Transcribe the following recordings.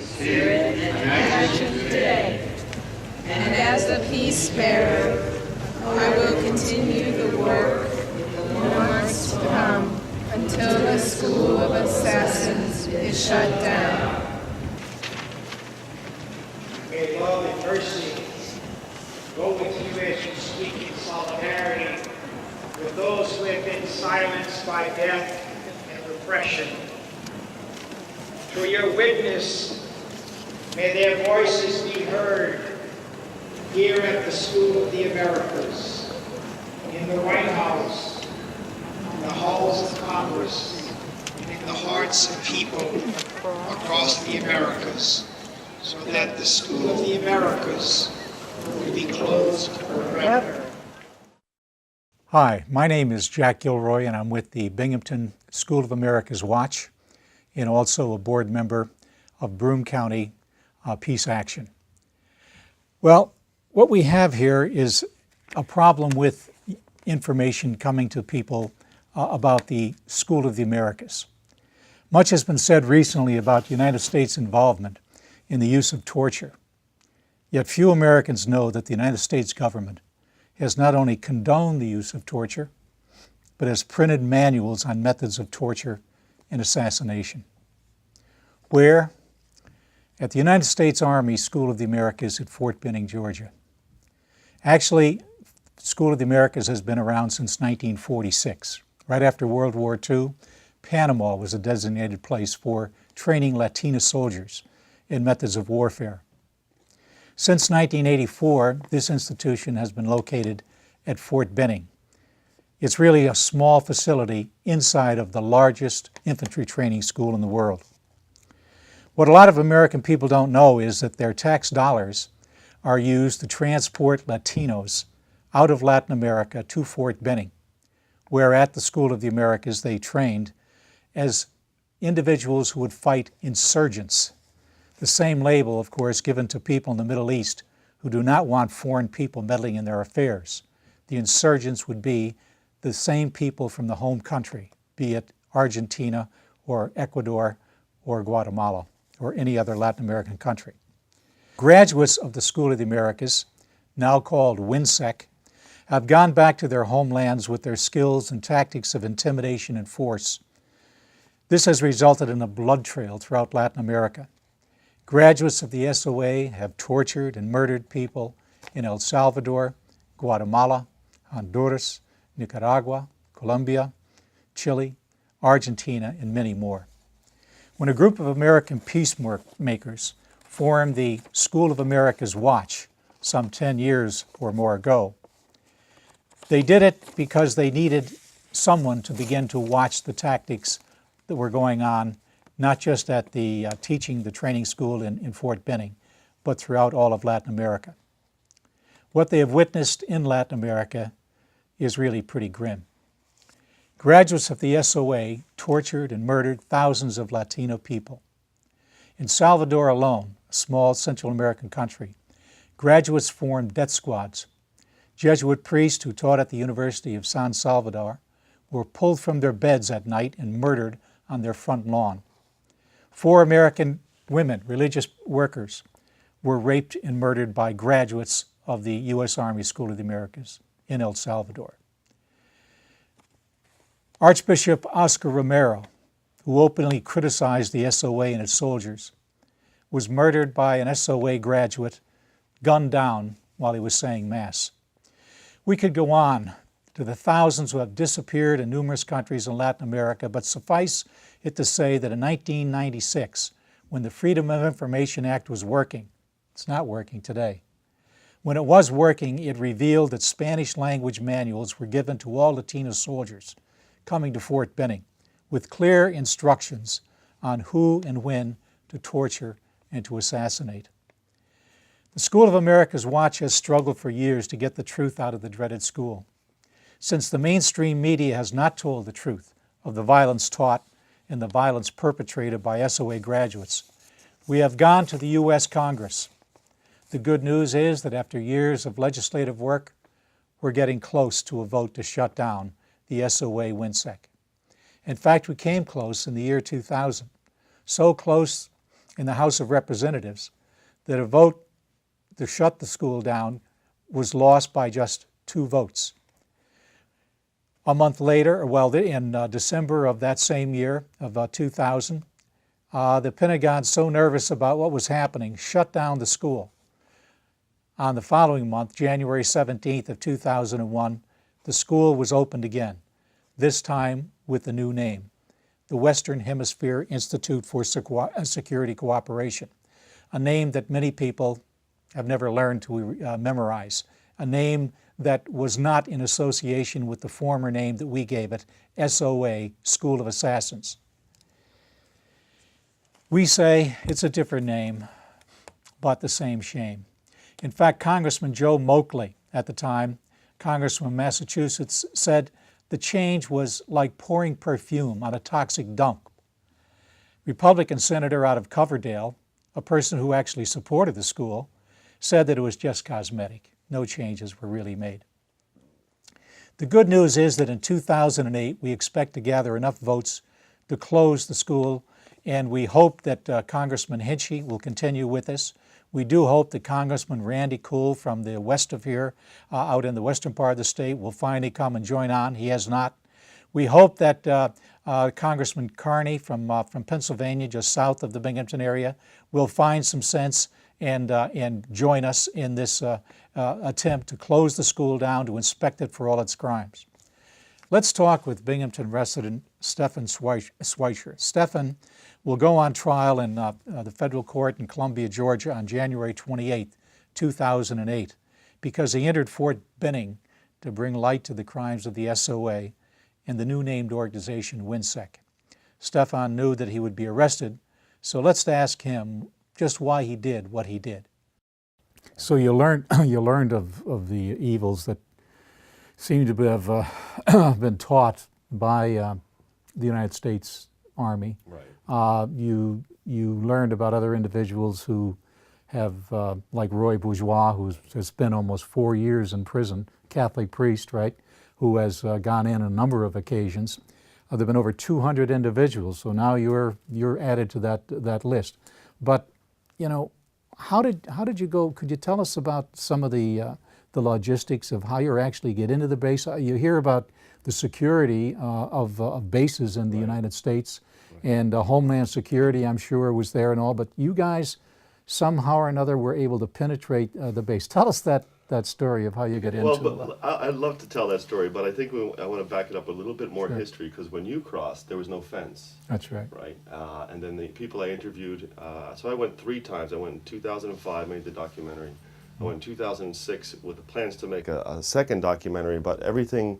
spirit, and action today. And as a peace bearer, I will continue the work in the months to come until the School of Assassins is shut down. May love and mercy go with you as you speak in solidarity with those who have been silenced by death and repression. Through your witness, may their voices be heard here at the School of the Americas, in the White House, in the halls of Congress, and in the hearts of people across the Americas, so that the School of the Americas will be closed forever. Hi, my name is Jack Gilroy, and I'm with the Binghamton School of America's Watch, and also a board member of Broome County Peace Action. Well, what we have here is a problem with information coming to people about the School of the Americas. Much has been said recently about the United States' involvement in the use of torture. Yet few Americans know that the United States government has not only condoned the use of torture, but has printed manuals on methods of torture and assassination. Where? At the United States Army School of the Americas at Fort Benning, Georgia. Actually, School of the Americas has been around since 1946. Right after World War II, Panama was a designated place for training Latino soldiers in methods of warfare. Since 1984, this institution has been located at Fort Benning. It's really a small facility inside of the largest infantry training school in the world. What a lot of American people don't know is that their tax dollars are used to transport Latinos out of Latin America to Fort Benning, where at the School of the Americas they trained as individuals who would fight insurgents. The same label, of course, given to people in the Middle East who do not want foreign people meddling in their affairs. The insurgents would be the same people from the home country, be it Argentina or Ecuador or Guatemala or any other Latin American country. Graduates of the School of the Americas, now called WINSEC, have gone back to their homelands with their skills and tactics of intimidation and force. This has resulted in a blood trail throughout Latin America. Graduates of the SOA have tortured and murdered people in El Salvador, Guatemala, Honduras, Nicaragua, Colombia, Chile, Argentina, and many more. When a group of American peacemakers formed the School of America's Watch some 10 years or more ago, they did it because they needed someone to begin to watch the tactics that were going on, not just at the teaching the training school in Fort Benning, but throughout all of Latin America. What they have witnessed in Latin America is really pretty grim. Graduates of the SOA tortured and murdered thousands of Latino people. In Salvador alone, a small Central American country, graduates formed death squads. Jesuit priests who taught at the University of San Salvador were pulled from their beds at night and murdered on their front lawn. 4 American women, religious workers, were raped and murdered by graduates of the U.S. Army School of the Americas in El Salvador. Archbishop Oscar Romero, who openly criticized the SOA and its soldiers, was murdered by an SOA graduate, gunned down while he was saying Mass. We could go on to the thousands who have disappeared in numerous countries in Latin America, but suffice it to say that in 1996, when the Freedom of Information Act was working, it's not working today. When it was working, it revealed that Spanish language manuals were given to all Latino soldiers coming to Fort Benning with clear instructions on who and when to torture and to assassinate. The School of America's Watch has struggled for years to get the truth out of the dreaded school. Since the mainstream media has not told the truth of the violence taught and the violence perpetrated by SOA graduates, we have gone to the U.S. Congress. The good news is that after years of legislative work, we're getting close to a vote to shut down the SOA WINSEC. In fact, we came close in the year 2000, so close in the House of Representatives that a vote to shut the school down was lost by just 2 votes. A month later, well, in December of that same year of 2000, the Pentagon, so nervous about what was happening, shut down the school. On the following month, January 17th of 2001, the school was opened again, this time with the new name, the Western Hemisphere Institute for Security Cooperation, a name that many people have never learned to memorize, a name that was not in association with the former name that we gave it, SOA, School of Assassins. We say it's a different name, but the same shame. In fact, Congressman Joe Moakley, at the time, Congressman from Massachusetts, said the change was like pouring perfume on a toxic dump. Republican senator out of Coverdale, a person who actually supported the school, said that it was just cosmetic. No changes were really made. The good news is that in 2008, we expect to gather enough votes to close the school, and we hope that Congressman Hinchey will continue with us. We do hope that Congressman Randy Cool from the west of here, out in the western part of the state, will finally come and join on. He has not. We hope that Congressman Carney from Pennsylvania, just south of the Binghamton area, will find some sense and join us in this attempt to close the school down, to inspect it for all its crimes. Let's talk with Binghamton resident Stephen Schweitzer. Stephen will go on trial in the federal court in Columbia, Georgia on January 28, 2008, because he entered Fort Benning to bring light to the crimes of the SOA and the new named organization WINSEC. Stephen knew that he would be arrested, so let's ask him just why he did what he did. So you learned of the evils that seem to have been taught by the United States Army. Right. You learned about other individuals who have, like Roy Bourgeois, who has spent almost 4 years in prison, Catholic priest, right, who has gone in a number of occasions. There have been over 200 individuals, so now you're added to that list. But you know, how did you go? Could you tell us about some of the logistics of how you actually get into the base? You hear about the security of bases in the United States, and Homeland Security, I'm sure, was there and all, but you guys somehow or another were able to penetrate the base. Tell us that story of how you got into it. Well, I'd love to tell that story, but I think I want to back it up a little bit more history, because when you crossed, there was no fence. That's right. Right? And then the people I interviewed, so I went 3 times. I went in 2005, made the documentary. I went in 2006 with the plans to make a second documentary, but everything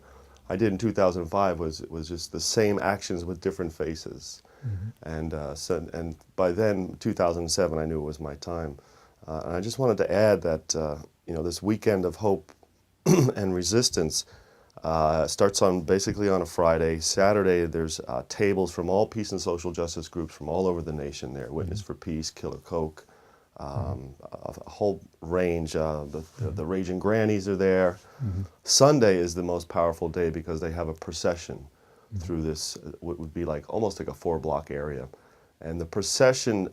I did in 2005 was just the same actions with different faces. Mm-hmm. And by then, 2007, I knew it was my time. And I just wanted to add that this weekend of hope and resistance starts basically on a Friday. Saturday, there's tables from all peace and social justice groups from all over the nation there. Witness for Peace, Killer Coke, a whole range. The Raging Grannies are there. Mm-hmm. Sunday is the most powerful day because they have a procession through this, what would be almost like a 4-block area. And the procession,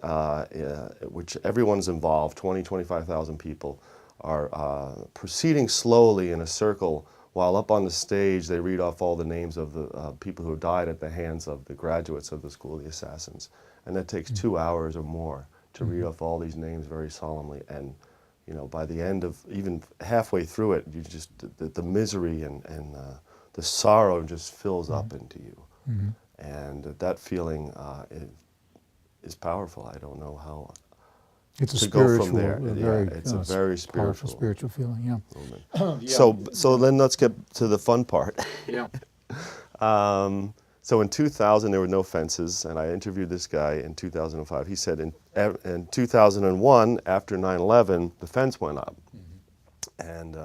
which everyone's involved, 25,000 people, are proceeding slowly in a circle, while up on the stage they read off all the names of the people who died at the hands of the graduates of the School of the Assassins. And that takes 2 hours or more to read off all these names very solemnly. And by the end of, even halfway through it, you just, the misery and the sorrow just fills up into you. Mm-hmm. And that feeling is powerful. I don't know how it's a to spiritual, go from there. It's a very powerful spiritual feeling. Yeah. So then let's get to the fun part. Yeah. So in 2000 there were no fences, and I interviewed this guy in 2005. He said in 2001, after 9/11, the fence went up, and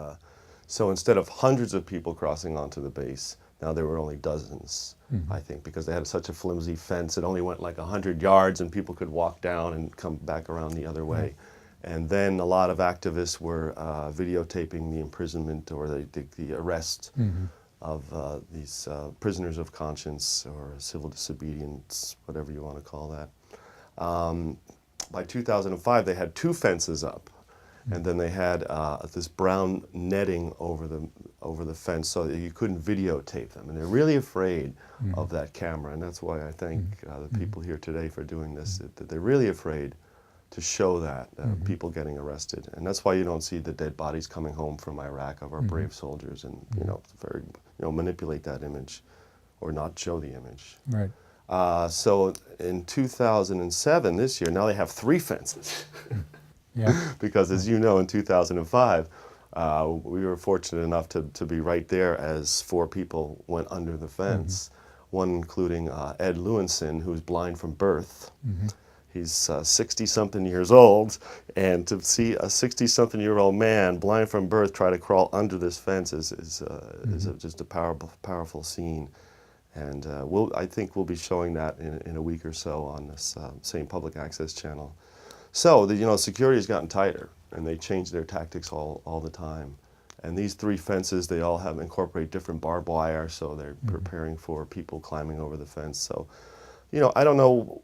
so instead of hundreds of people crossing onto the base, now there were only dozens, I think, because they had such a flimsy fence. It only went like 100 yards, and people could walk down and come back around the other way. And then a lot of activists were videotaping the imprisonment or the arrest of these prisoners of conscience or civil disobedience, whatever you want to call that. by 2005, they had 2 fences up, and then they had this brown netting over the fence so that you couldn't videotape them. And they're really afraid of that camera, and that's why I thank the people here today for doing this. That they're really afraid to show that people getting arrested, and that's why you don't see the dead bodies coming home from Iraq of our brave soldiers, and manipulate that image, or not show the image. Right. So in 2007, this year, now they have 3 fences. Yeah. Because as you know, in 2005, we were fortunate enough to be right there as 4 people went under the fence, one including Ed Lewinson, who's blind from birth. He's 60-something years old, and to see a 60-something-year-old man blind from birth try to crawl under this fence is just a powerful scene. And I think we'll be showing that in a week or so on this same public access channel. So security has gotten tighter, and they change their tactics all the time. And these 3 fences, they all incorporate different barbed wire, so they're preparing for people climbing over the fence. So, I don't know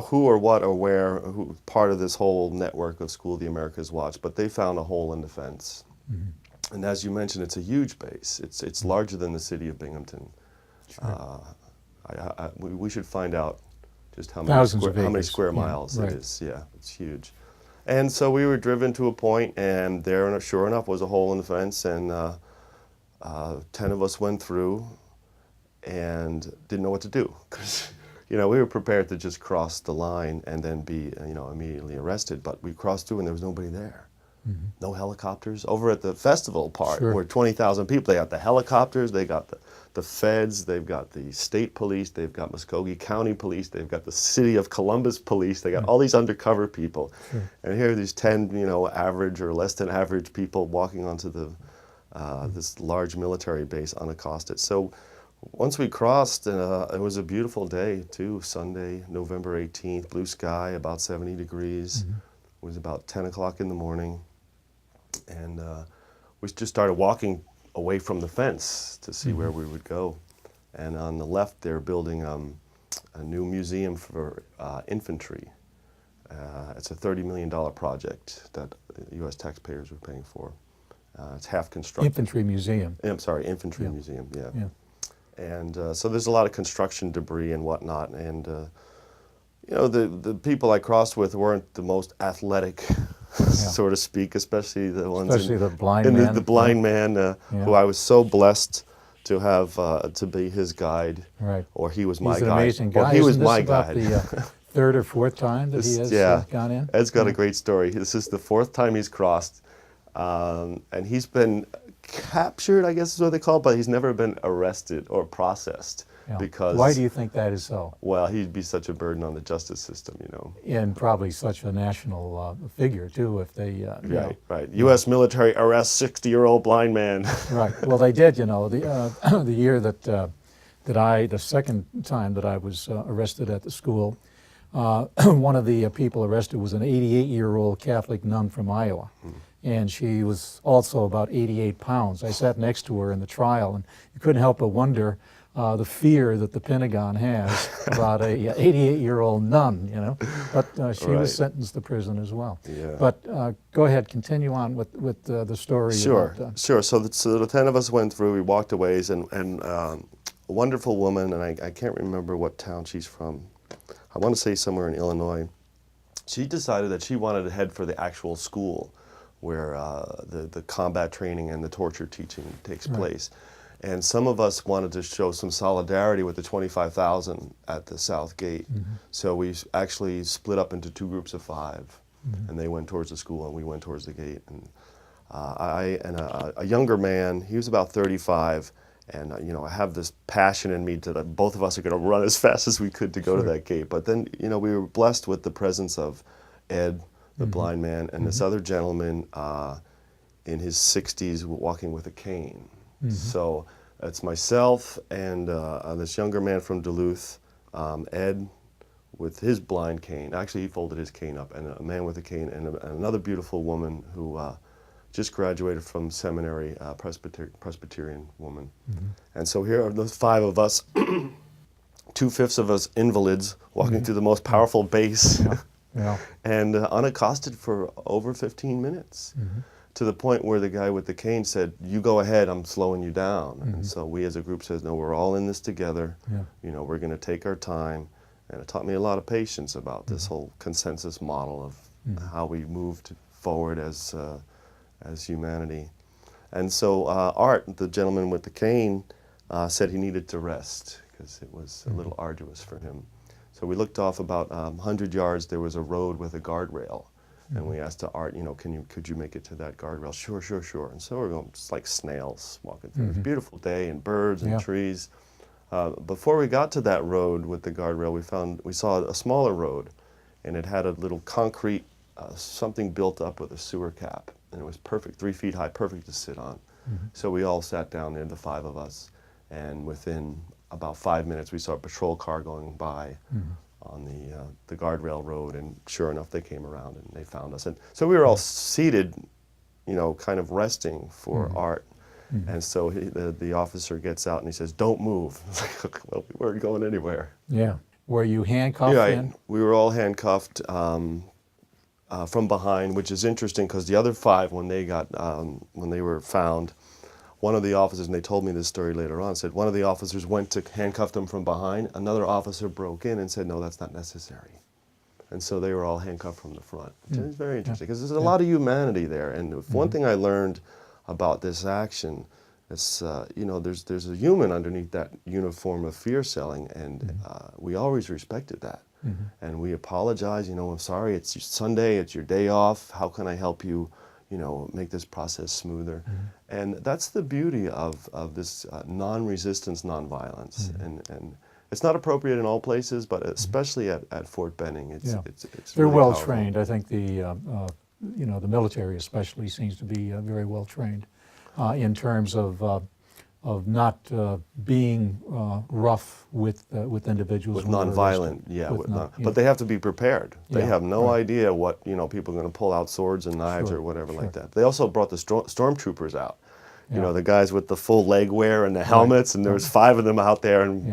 who or what or where, who part of this whole network of School of the Americas Watch, but they found a hole in the fence. And as you mentioned, it's a huge base. It's larger than the city of Binghamton. Sure. We should find out just how many square miles it is. Yeah, it's huge. And so we were driven to a point, and there, sure enough, was a hole in the fence, and 10 of us went through and didn't know what to do, because we were prepared to just cross the line and then be immediately arrested, but we crossed through and there was nobody there. No helicopters. Over at the festival part, where 20,000 people, they got the helicopters, they got the feds, they've got the state police, they've got Muskogee County police, they've got the city of Columbus police, they got all these undercover people. And here are these 10, average or less than average people walking onto this large military base unaccosted. So once we crossed, it was a beautiful day too, Sunday, November 18th, blue sky, about 70 degrees. It was about 10 o'clock in the morning. And we just started walking away from the fence to see where we would go. And on the left, they're building a new museum for infantry. It's a $30 million project that U.S. taxpayers are paying for. It's half constructed. Infantry museum. I'm sorry, infantry museum, yeah. And so there's a lot of construction debris and whatnot. And the people I crossed with weren't the most athletic, so to speak, especially the ones the blind man. The blind man, who I was so blessed to have to be his guide, or he was my guide. He's an amazing guy. Or he was Isn't my this about guide. the 3rd or 4th time that he has gone in? Ed's got a great story. This is the 4th time he's crossed, and he's been captured, I guess is what they call it, but he's never been arrested or processed. Because why do you think that is so? Well, he'd be such a burden on the justice system, And probably such a national figure too, if they. Right. U.S. military arrests 60-year-old blind man. Right. Well, they did. The year the second time that I was arrested at the school, one of the people arrested was an 88-year-old Catholic nun from Iowa. And she was also about 88 pounds. I sat next to her in the trial, and you couldn't help but wonder the fear that the Pentagon has about a 88-year-old nun, But she was sentenced to prison as well. Yeah. But go ahead, continue on with the story. Sure. So the 10 of us went through, we walked a ways, and a wonderful woman, and I can't remember what town she's from. I want to say somewhere in Illinois. She decided that she wanted to head for the actual school where the combat training and the torture teaching takes place. And some of us wanted to show some solidarity with the 25,000 at the South Gate. So we actually split up into 2 groups of 5. And they went towards the school and we went towards the gate. And I and a younger man, he was about 35, and I have this passion in me that both of us are going to run as fast as we could to go to that gate. But then, we were blessed with the presence of Ed, the blind man, and this other gentleman in his 60s walking with a cane. So it's myself and this younger man from Duluth, Ed, with his blind cane. Actually, he folded his cane up, and a man with a cane, and another beautiful woman who just graduated from seminary, Presbyterian woman. And so here are those 5 of us, 2/5 of us invalids, walking through the most powerful base Yeah. And unaccosted for over 15 minutes. To the point where the guy with the cane said, "You go ahead, I'm slowing you down." And so we as a group says, "No, we're all in this together. Yeah. You know, we're going to take our time." And it taught me a lot of patience about this whole consensus model of how we moved forward as humanity. And so Art, the gentleman with the cane, said he needed to rest because it was a little arduous for him. So we looked off about 100 yards. There was a road with a guardrail. And we asked Art, you know, could you make it to that guardrail? Sure, sure, sure. And so we're going just like snails walking through. It was a beautiful day and birds and trees. Before we got to that road with the guardrail, we saw a smaller road, and it had a little concrete something built up with a sewer cap, and it was perfect, 3 feet high, perfect to sit on. So we all sat down there, the 5 of us, and within about 5 minutes we saw a patrol car going by on the guardrail road, and sure enough they came around and they found us. And so we were all seated, you know, kind of resting for Art. And so the officer gets out and he says, "Don't move." It's like, well, we weren't going anywhere. Yeah. Were you handcuffed then? We were all handcuffed from behind, which is interesting because the other 5, when they were found, one of the officers, and they told me this story later on, said one of the officers went to handcuff them from behind. Another officer broke in and said, "No, that's not necessary." And so they were all handcuffed from the front. It's very interesting because there's a lot of humanity there. And if one thing I learned about this action is, you know, there's a human underneath that uniform of fear selling, and we always respected that. And we apologize, you know, "I'm sorry, it's Sunday, it's your day off, how can I help you, you know, make this process smoother?" And that's the beauty of this non-resistance, non-violence. And it's not appropriate in all places, but especially at Fort Benning, it's They're really well powerful. trained. I think you know, the military especially seems to be very well trained in terms of not being rough with individuals. With nonviolent, but they have to be prepared. They have no idea what, you know, people are going to pull out swords and knives or whatever like that. They also brought the stormtroopers out. You know, the guys with the full leg wear and the helmets, and there was 5 of them out there, and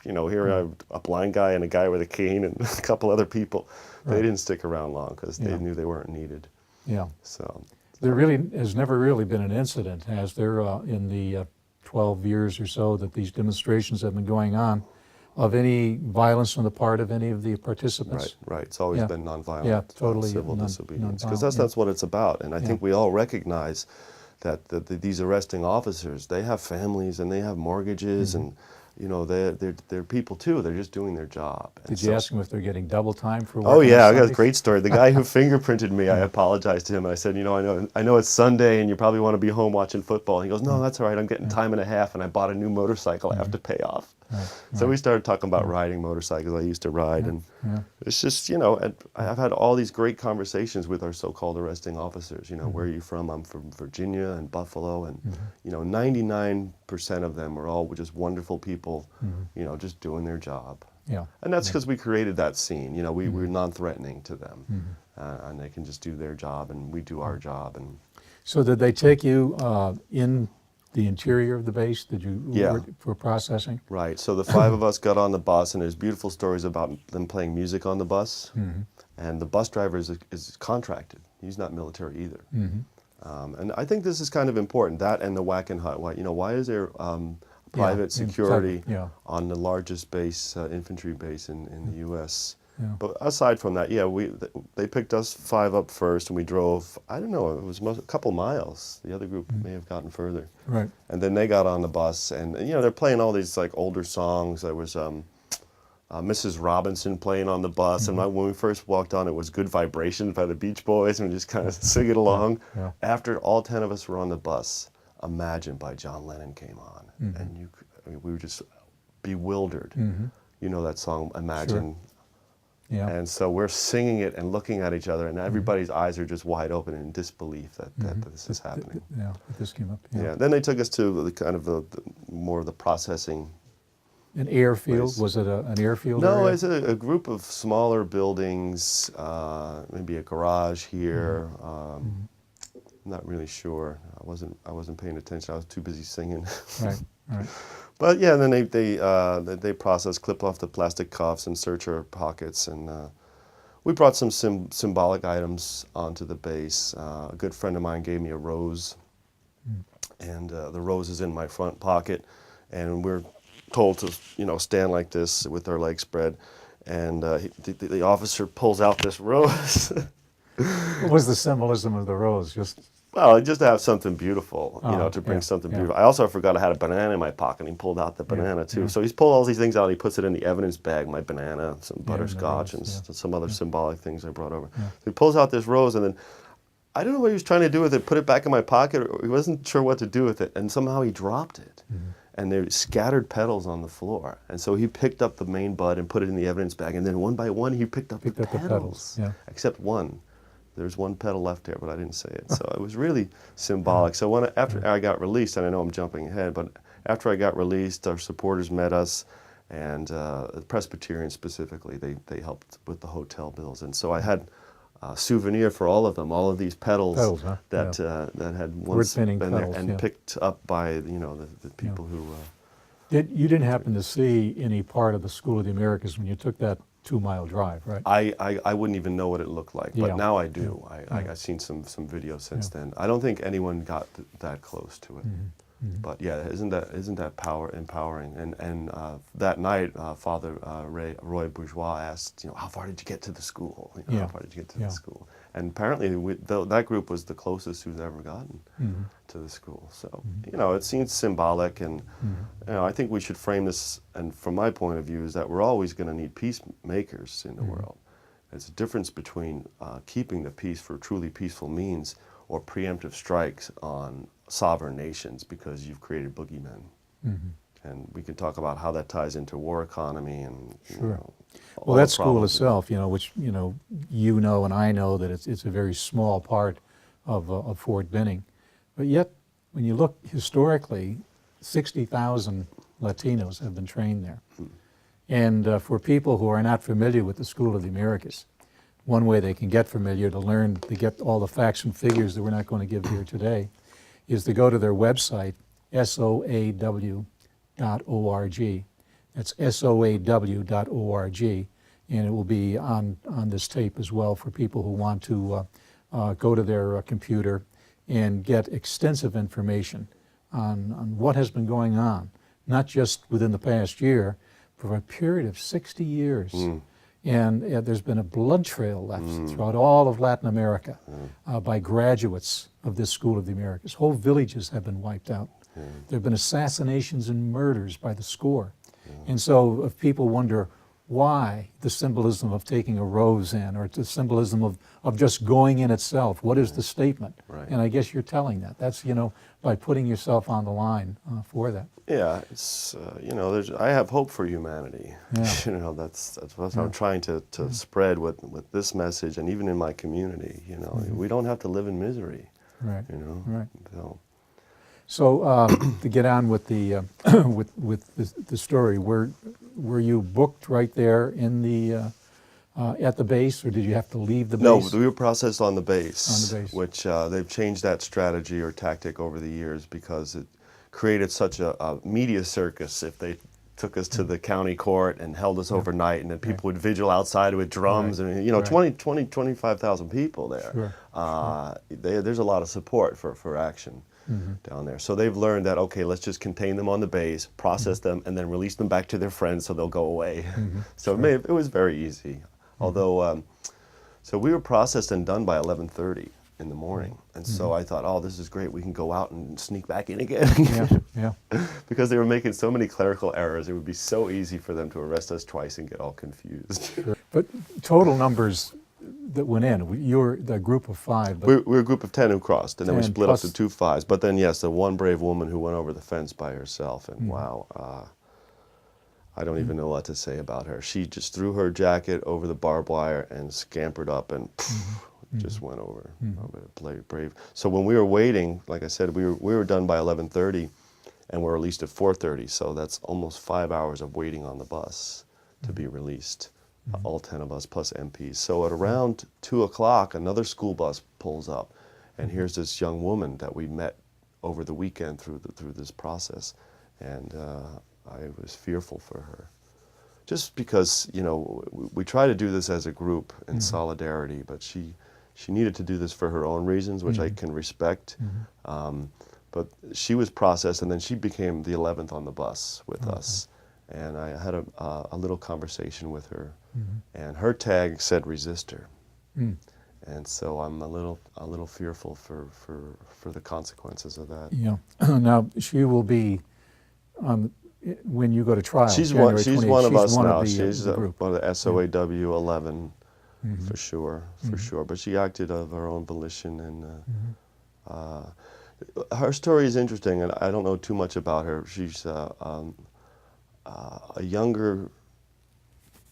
you know, here I have a blind guy and a guy with a cane and a couple other people. They didn't stick around long because they knew they weren't needed. Yeah. So there really has never really been an incident, has there, in the 12 years or so that these demonstrations have been going on, of any violence on the part of any of the participants? Right. It's always been nonviolent, totally civil disobedience, because nonviolent, that's what it's about. And I think we all recognize that these arresting officers, they have families and they have mortgages, and you know, they're people too. They're just doing their job. And Did you ask them if they're getting double time for work? Oh yeah, I got a Sundays? great story. The guy who fingerprinted me, I apologized to him. I said, you know, I know it's Sunday and you probably want to be home watching football. He goes, "No, that's all right. I'm getting time and a half, and I bought a new motorcycle I have to pay off." So we started talking about riding motorcycles. I used to ride, and it's just, you know, I've had all these great conversations with our so-called arresting officers. You know, "Where are you from?" "I'm from Virginia and Buffalo," and you know, 99% of them are all just wonderful people. You know, just doing their job. Yeah. And that's because we created that scene. You know, we're non-threatening to them, and they can just do their job, and we do our job. And So did they take you in the interior of the base? Did you work for processing? Right. So the 5 of us got on the bus, and there's beautiful stories about them playing music on the bus. And the bus driver is contracted. He's not military either. And I think this is kind of important. That and the whack and hut. Why, you know, why is there private security on the largest base, infantry base in the U.S.? But aside from that, they picked us 5 up first, and we drove, I don't know, it was a couple miles. The other group may have gotten further. Right. And then they got on the bus, and you know, they're playing all these like older songs. There was Mrs. Robinson playing on the bus, and when we first walked on, it was "Good Vibrations" by the Beach Boys, and we just kind of sing it along. After all 10 of us were on the bus, "Imagine" by John Lennon came on, and we were just bewildered. You know that song, "Imagine"? Yeah. And so we're singing it and looking at each other, and everybody's eyes are just wide open in disbelief that this is happening. That this came up. Then they took us to the kind of the more of the processing. An airfield? place. Was it an airfield? No, area? it's a group of smaller buildings, maybe a garage here. I'm not really sure. I wasn't paying attention. I was too busy singing. Right. But yeah, then they process, clip off the plastic cuffs, and search our pockets, and we brought some symbolic items onto the base. A good friend of mine gave me a rose, and the rose is in my front pocket, and we're told to, you know, stand like this with our legs spread, and the officer pulls out this rose. What was the symbolism of the rose? Just Well, just to have something beautiful, you know, to bring yeah, something yeah. beautiful. I also forgot I had a banana in my pocket, and he pulled out the banana too. So he's pulled all these things out, and he puts it in the evidence bag, my banana, some butterscotch, and some other symbolic things I brought over. So he pulls out this rose, and then I don't know what he was trying to do with it, put it back in my pocket, or he wasn't sure what to do with it, and somehow he dropped it. And there were scattered petals on the floor. And so he picked up the main bud and put it in the evidence bag, and then one by one he picked up the petals. Yeah. Except one. There's one petal left there, but I didn't say it. So it was really symbolic. So after I got released, and I know I'm jumping ahead, but after I got released, our supporters met us, and the Presbyterians specifically, they helped with the hotel bills. And so I had a souvenir for all of them, all of these petals, that had once been there and picked up by, you know, the people who... You didn't happen to see any part of the School of the Americas when you took that 2-mile drive, right? I wouldn't even know what it looked like, but now I do. I've seen some videos since then. I don't think anyone got that close to it. But yeah, isn't that empowering? And that night, Father Roy Bourgeois asked, you know, how far did you get to the school? You know, how far did you get to the school? And apparently that group was the closest who's ever gotten to the school. So, you know, it seems symbolic, and you know, I think we should frame this, and from my point of view, is that we're always going to need peacemakers in the world. There's a difference between keeping the peace for truly peaceful means or preemptive strikes on sovereign nations because you've created boogeymen. And we can talk about how that ties into war economy and you know, well, that school itself, you know, which you know and I know that it's a very small part of Fort Benning, but yet when you look historically, 60,000 Latinos have been trained there. And for people who are not familiar with the School of the Americas, one way they can get familiar to get all the facts and figures that we're not going to give here today, is to go to their website, soaw.org. That's soaw.org, and it will be on this tape as well for people who want to go to their computer and get extensive information on what has been going on, not just within the past year, for a period of 60 years. And there's been a blood trail left throughout all of Latin America by graduates of this School of the Americas. Whole villages have been wiped out. There have been assassinations and murders by the score. And so if people wonder why the symbolism of taking a rose in, or the symbolism of just going in itself, what is the statement? And I guess you're telling that. That's, you know, by putting yourself on the line for that. Yeah, it's, you know, I have hope for humanity. You know, that's what I'm trying to spread with this message, and even in my community, you know, we don't have to live in misery. You know? So to get on with the the story, were you booked right there in the at the base, or did you have to leave the base? No, we were processed on the base. On the base, which they've changed that strategy or tactic over the years because it created such a media circus. If they took us to the county court and held us overnight, and then people would vigil outside with drums, and you know, 25,000 people there. There's a lot of support for action down there. So they've learned that, okay, let's just contain them on the base, process them, and then release them back to their friends so they'll go away. So it was very easy. Although, so we were processed and done by 11:30 in the morning. And so I thought, oh, this is great. We can go out and sneak back in again. Because they were making so many clerical errors, it would be so easy for them to arrest us twice and get all confused. But total numbers that went in, you were the group of 5. But we were a group of 10 who crossed, and then we split up to 2 5s. But then, yes, the one brave woman who went over the fence by herself, and wow, I don't even know what to say about her. She just threw her jacket over the barbed wire and scampered up and just went over. Brave. So when we were waiting, like I said, we were done by 11:30, and we're released at 4:30. So that's almost 5 hours of waiting on the bus to be released. All 10 of us plus MPs. So at around 2 o'clock, another school bus pulls up, and here's this young woman that we met over the weekend through this process, and I was fearful for her. just because, you know, we try to do this as a group in solidarity, but she needed to do this for her own reasons, which I can respect. But she was processed, and then she became the 11th on the bus with us. And I had a little conversation with her, and her tag said "resistor," and so I'm a little fearful for the consequences of that. Yeah. Now she will be when you go to trial. She's January one. She's 28th, one of us one now. Of the, She's the group. one of the SOAW 11 for sure, for sure. But she acted of her own volition, and her story is interesting. And I don't know too much about her. She's a younger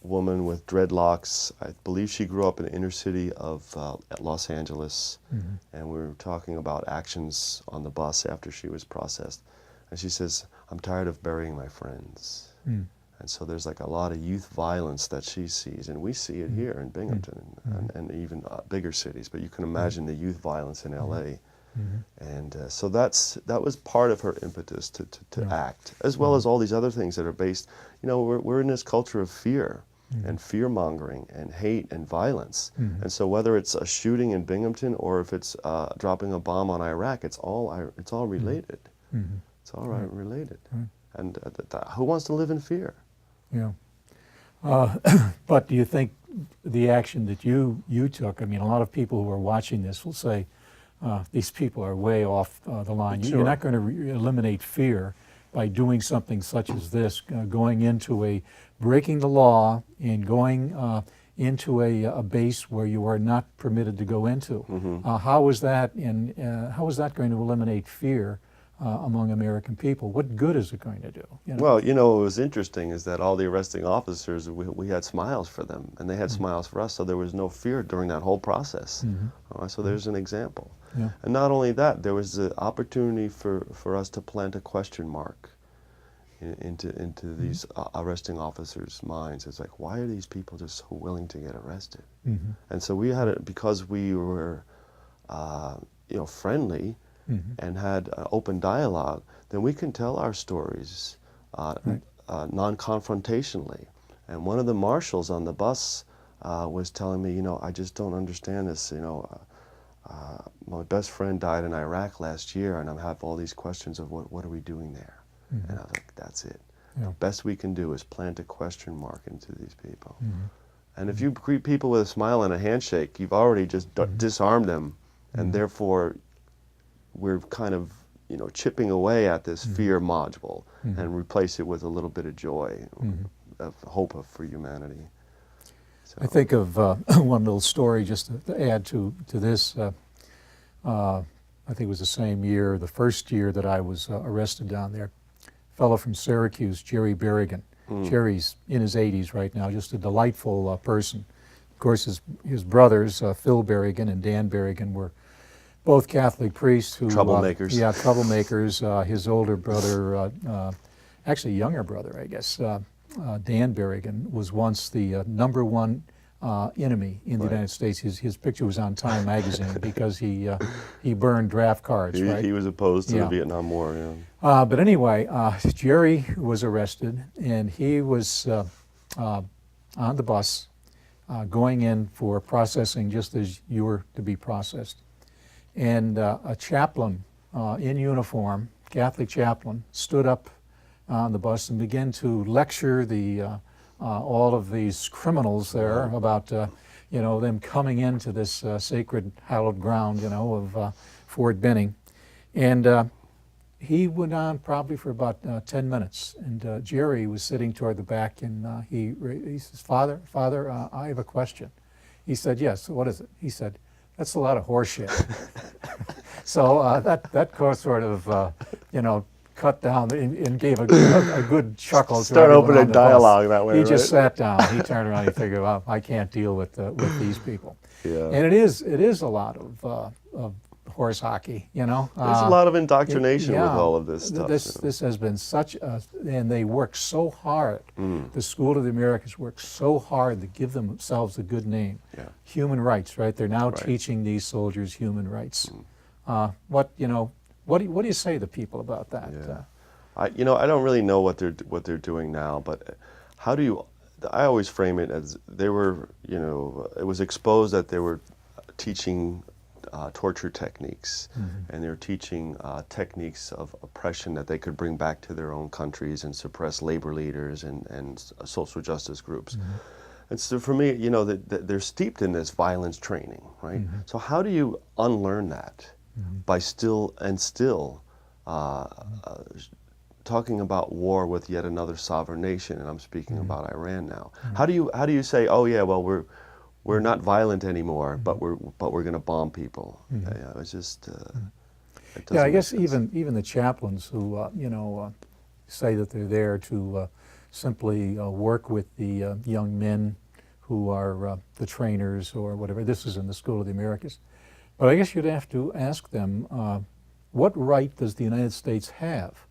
woman with dreadlocks. I believe she grew up in the inner city of Los Angeles, and we were talking about actions on the bus after she was processed. And she says, "I'm tired of burying my friends." And so there's like a lot of youth violence that she sees, and we see it here in Binghamton and even bigger cities, but you can imagine the youth violence in LA. And so that was part of her impetus to act, as well as all these other things that are based, you know, we're in this culture of fear and fear-mongering and hate and violence. And so whether it's a shooting in Binghamton or if it's dropping a bomb on Iraq, it's all related. It's all related. And who wants to live in fear? Yeah. But do you think the action that you took, I mean, a lot of people who are watching this will say, these people are way off the line. Sure. You're not going to eliminate fear by doing something such as this, breaking the law and going into a base where you are not permitted to go into. How is that going to eliminate fear among American people? What good is it going to do? You know? Well, you know, what was interesting is that all the arresting officers, we had smiles for them, and they had smiles for us, so there was no fear during that whole process. So there's an example. Yeah. And not only that, there was the opportunity for us to plant a question mark into these arresting officers' minds. It's like, why are these people just so willing to get arrested? And so we had it because we were, friendly and had open dialogue. Then we can tell our stories non-confrontationally. And one of the marshals on the bus was telling me, I just don't understand this. My best friend died in Iraq last year, and I have all these questions of what are we doing there? And I was like, that's it. Yeah. The best we can do is plant a question mark into these people. And if you greet people with a smile and a handshake, you've already just disarmed them, and therefore we're kind of chipping away at this fear module and replace it with a little bit of joy, of hope for humanity. So. I think of one little story just to add to this. I think it was the same year, the first year that I was arrested down there. A fellow from Syracuse, Jerry Berrigan. Jerry's in his 80s right now, just a delightful person. Of course, his brothers, Phil Berrigan and Dan Berrigan, were both Catholic priests who... Troublemakers. Troublemakers. His older brother, actually younger brother, I guess, Dan Berrigan, was once the #1 enemy in the United States. His picture was on Time magazine because he burned draft cards. He was opposed to the Vietnam War. Yeah. But anyway, Jerry was arrested, and he was on the bus going in for processing, just as you were to be processed. And a chaplain in uniform, Catholic chaplain, stood up on the bus and began to lecture all of these criminals there about them coming into this sacred hallowed ground of Fort Benning. And he went on probably for about 10 minutes, and Jerry was sitting toward the back, and he says, Father, I have a question. He said, yes, what is it? He said, that's a lot of horse shit. So that sort of, cut down and gave a good chuckle. Start opening dialogue that way. He just sat down. He turned around. He figured, well, I can't deal with these people. Yeah. And it is a lot of horse hockey. There's a lot of indoctrination with all of this stuff. This has been and they work so hard. The School of the Americas works so hard to give themselves a good name. Yeah. Human rights, right? They're now teaching these soldiers human rights. What do you say to people about that? Yeah. I don't really know what they're doing now, but how do you I always frame it as they were, you know, it was exposed that they were teaching torture techniques, and they were teaching techniques of oppression that they could bring back to their own countries and suppress labor leaders and social justice groups. And so for me, you know, they're steeped in this violence training, right? So how do you unlearn that by still talking about war with yet another sovereign nation, and I'm speaking about Iran now. How do you say, oh yeah, well we're not violent anymore, but we're going to bomb people? Yeah, it's just it doesn't Yeah, I make guess sense. even the chaplains who you know say that they're there to simply work with the young men who are the trainers or whatever. This is in the School of the Americas, but I guess you'd have to ask them, what right does the United States have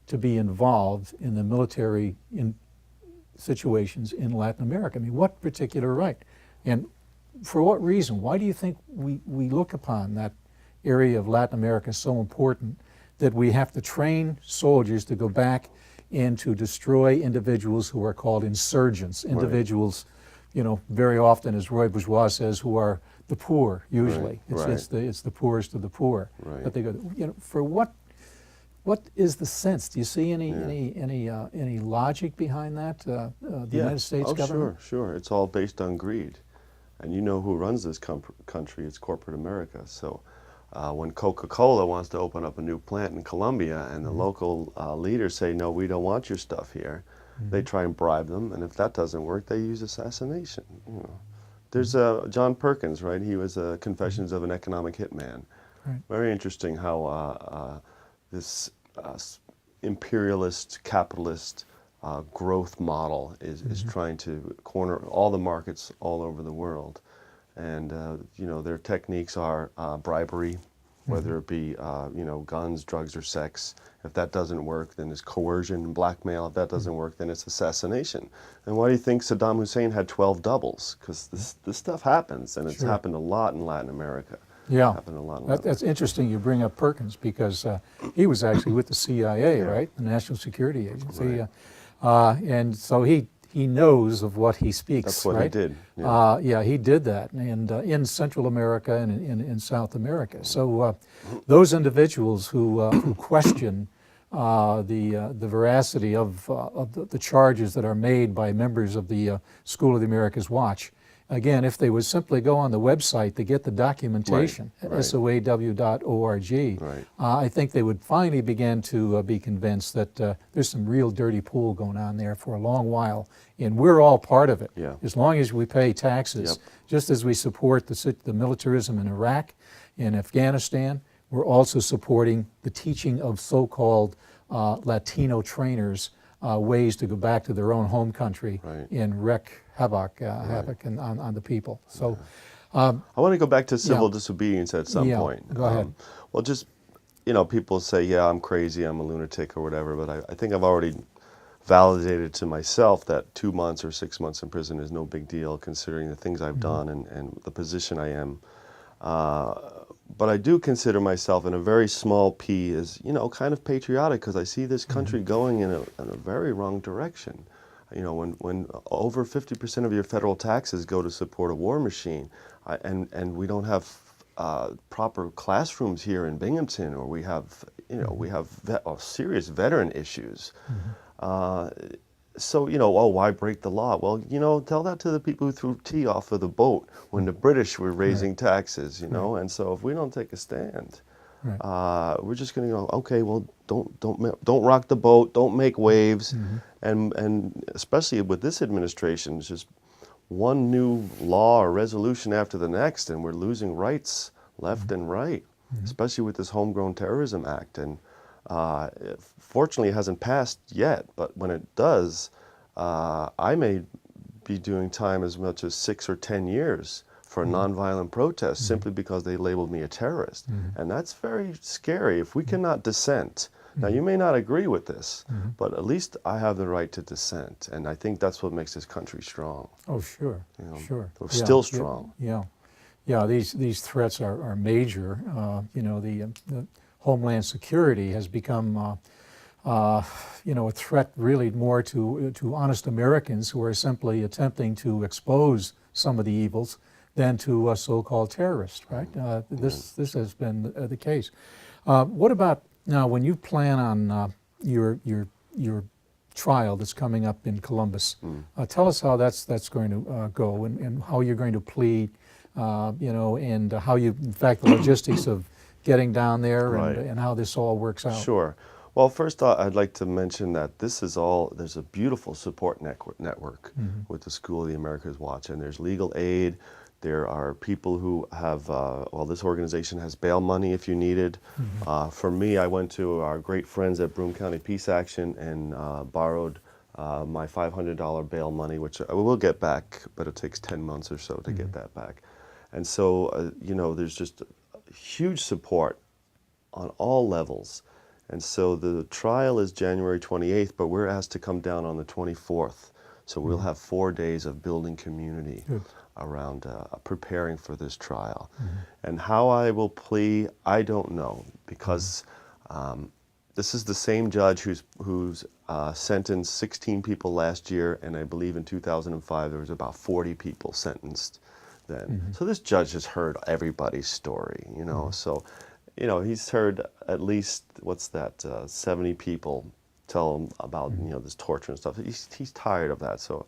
to be involved in the military situations in Latin America? I mean, what particular right? And for what reason? Why do you think we look upon that area of Latin America so important that we have to train soldiers to go back and to destroy individuals who are called insurgents, individuals, you know, very often, as Roy Bourgeois says, who are the poor, usually. It's the poorest of the poor. But they go, you know, for what is the sense? Do you see any logic behind that? The United States government? Sure. It's all based on greed, and you know who runs this country? It's corporate America. So when Coca-Cola wants to open up a new plant in Colombia, and the local leaders say, "No, we don't want your stuff here," they try and bribe them, and if that doesn't work, they use assassination. You know. There's John Perkins, right? He was Confessions of an Economic Hitman. Right. Very interesting how this imperialist, capitalist growth model is trying to corner all the markets all over the world. And you know, their techniques are bribery, whether it be you know, guns, drugs, or sex. If that doesn't work, then it's coercion, blackmail. If that doesn't work, then it's assassination. And why do you think Saddam Hussein had 12 doubles? Because this stuff happens, and it's happened a lot in Latin America. Yeah, happened a lot. That's interesting you bring up Perkins, because he was actually with the CIA, right? The National Security Agency. And so he knows of what he speaks. That's what right? he did. Yeah, he did that, and in Central America and in South America. So those individuals who question the veracity of the charges that are made by members of the School of the Americas Watch, again, if they would simply go on the website to get the documentation at soaw.org, I think they would finally begin to be convinced that there's some real dirty pool going on there for a long while, and we're all part of it. As long as we pay taxes, just as we support the militarism in Iraq and Afghanistan, we're also supporting the teaching of so-called Latino trainers ways to go back to their own home country and wreak havoc on the people. So, I want to go back to civil disobedience at some point. Go ahead. Well, just, you know, people say, yeah, I'm crazy, I'm a lunatic or whatever, but I think I've already validated to myself that 2 months or 6 months in prison is no big deal, considering the things I've done and the position I am. But I do consider myself in a very small p as, you know, kind of patriotic, because I see this country going in a very wrong direction. You know, when over 50% of your federal taxes go to support a war machine, and we don't have proper classrooms here in Binghamton, or we have, you know, we have serious veteran issues. So, you know, oh, why break the law? Well, you know, tell that to the people who threw tea off of the boat when the British were raising taxes, you know. And so if we don't take a stand, we're just going to go, okay, well, don't rock the boat, don't make waves. And especially with this administration, it's just one new law or resolution after the next, and we're losing rights left and right, especially with this Homegrown Terrorism Act. And fortunately, it hasn't passed yet, but when it does, I may be doing time as much as 6 or 10 years for a nonviolent protest simply because they labeled me a terrorist. And that's very scary. If we cannot dissent, now you may not agree with this, but at least I have the right to dissent, and I think that's what makes this country strong. Oh, sure, You know, sure. We're still strong. Yeah, these threats are major. You know, the Homeland Security has become a threat really more to honest Americans who are simply attempting to expose some of the evils than to so-called terrorists, right? This has been the case. What about now when you plan on your trial that's coming up in Columbus? Tell us how that's going to go and how you're going to plead, and how you, in fact, the logistics of getting down there and how this all works out. Sure. Well, first I'd like to mention that this is all, there's a beautiful support network with the School of the Americas Watch, and there's legal aid. There are people who have, this organization has bail money if you need it. For me, I went to our great friends at Broome County Peace Action and borrowed my $500 bail money, which I will get back, but it takes 10 months or so to get that back. And so, there's just huge support on all levels. And so the trial is January 28th, but we're asked to come down on the 24th. So we'll have 4 days of building community around preparing for this trial. And how I will plea, I don't know, because this is the same judge who's sentenced 16 people last year, and I believe in 2005 there was about 40 people sentenced then. So this judge has heard everybody's story, so he's heard at least, 70 people tell him about, this torture and stuff. He's tired of that. So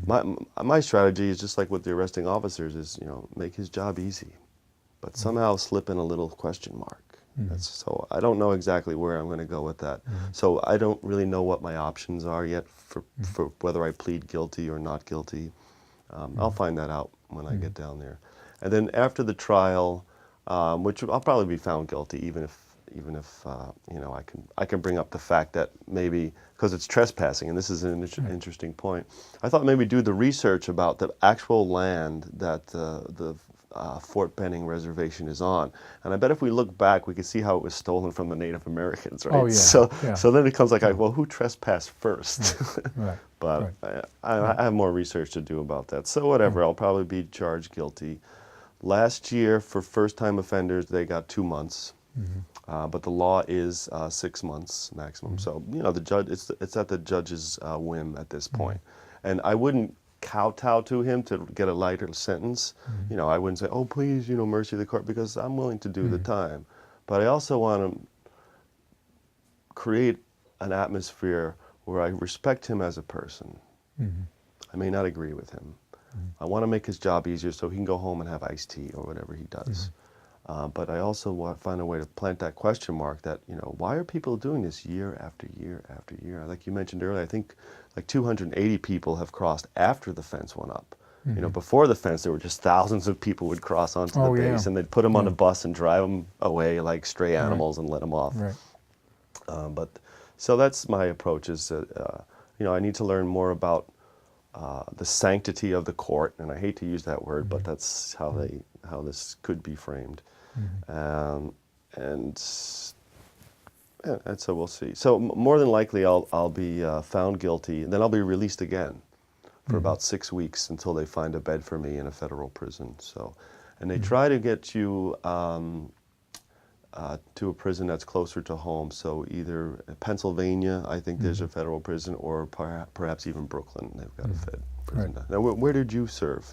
my strategy is just like with the arresting officers is, make his job easy, but somehow slip in a little question mark. So I don't know exactly where I'm going to go with that. So I don't really know what my options are yet for whether I plead guilty or not guilty. I'll find that out when I get down there. And then after the trial, which I'll probably be found guilty, even if I can bring up the fact that maybe, because it's trespassing, and this is an interesting point, I thought maybe do the research about the actual land that the Fort Benning Reservation is on. And I bet if we look back, we can see how it was stolen from the Native Americans, right? Oh, yeah. So then it comes like, well, who trespassed first? But I have more research to do about that. So whatever, I'll probably be charged guilty. Last year, for first-time offenders, they got 2 months. But the law is 6 months maximum. So, the judge, it's at the judge's whim at this point. And I wouldn't kowtow to him to get a lighter sentence. I wouldn't say, oh, please, mercy of the court, because I'm willing to do the time. But I also want to create an atmosphere where I respect him as a person. I may not agree with him. I want to make his job easier so he can go home and have iced tea or whatever he does. But I also want to find a way to plant that question mark that, why are people doing this year after year after year? Like you mentioned earlier, I think like 280 people have crossed after the fence went up. Before the fence, there were just thousands of people would cross onto the base, and they'd put them on a bus and drive them away like stray animals and let them off. So that's my approach is that, I need to learn more about the sanctity of the court, and I hate to use that word, but that's how this could be framed. And so we'll see. So more than likely I'll be found guilty, and then I'll be released again for about 6 weeks until they find a bed for me in a federal prison. So, and they try to get you to a prison that's closer to home. So either Pennsylvania, I think there's a federal prison, or perhaps even Brooklyn. They've got a fed prison. Now, where did you serve